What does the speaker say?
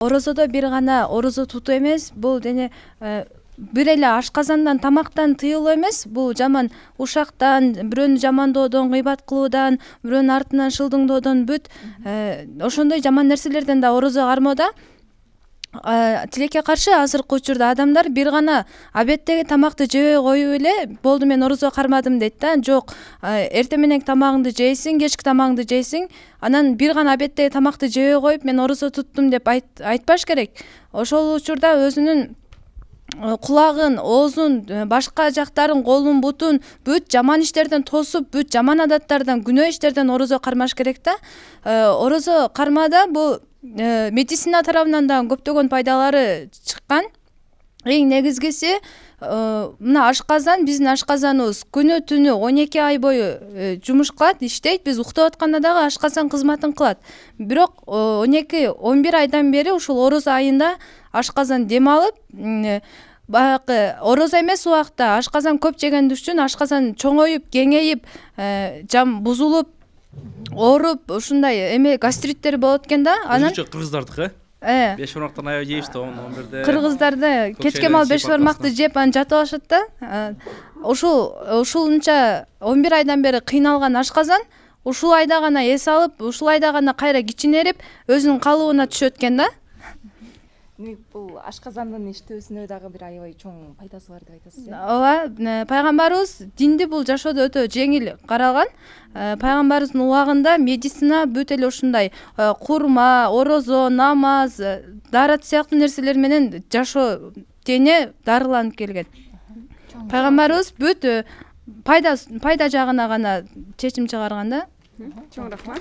орозодо бир гана орозо тутуу эмес, бул дене бир эле ашказандан тамактан тыюлуу эмес, бул жаман ушактан, бирөөнү жамандоодон, гыйбат кылуудан, бирөөнүн артынан шылдыңдоодон бүт ошондой жаман нерселерден да орозо кармоодо. Тилекке каршы азыркы учурда адамдар бир гана обедтеги тамакты жебей коюп эле болду мен орозо кармадым дейт да. Жок, эртең менен тамагыңды жейсиң, кечки тамагыңды жейсиң, анан бир гана обедтеги тамакты жебей коюп мен орозо туттум деп айтпаш керек. Ошол учурда өзүнүн кулагын, оозун, башка жактарын, колун, бутун бүт жаман иштерден тосуп, бүт жаман адаттардан, күнөө иштерден орозо кармаш керек да. Орозо кармада бул медицина тарабынан да көптөгөн пайдалары чыккан. Эң негизгиси мына ашказан, биздин ашказаныбыз күнү түнү 12 ай бою жумуш кылат, иштейт. Биз уктап атканда дагы ашказан кызматын кылат. Бирок 12-11 айдан бери ушул орозо айында ашказан дем алып, баягы орозо эмес убакта ашказан көп жеген үчүн ашказан чоңоюп, кеңейип, жам бузулуп, ооруп, ушундай эме гастриттер болот экен да. Анан кыргыздардыкы 5 бармактан аябай жейбиз да, онун кыргыздарда кечке мал 5 бармакты жеп анан жатып алышат да. Ушулунча 11 айдан бери кыйналган ашказан ушул айда гана эс алып, ушул айда гана кайра кичинерип, өзүнүн калыбына түшөт экен да. Демек, бул ашказандын иштөөсүнө дагы бир аябай чоң пайдасы бар деп айтасыз. Ооба, пайгамбарыбыз динди бул жашоодо өтө жеңил каралган. Пайгамбарыбыздын убагында медицина бүт эле ушундай курма, орозо, намаз, даарат сыяктуу нерселер менен жашоо тене дарыланып келген. Пайгамбарыбыз бүт пайда жагына гана чечим чыгарган да. Чоң рахмат.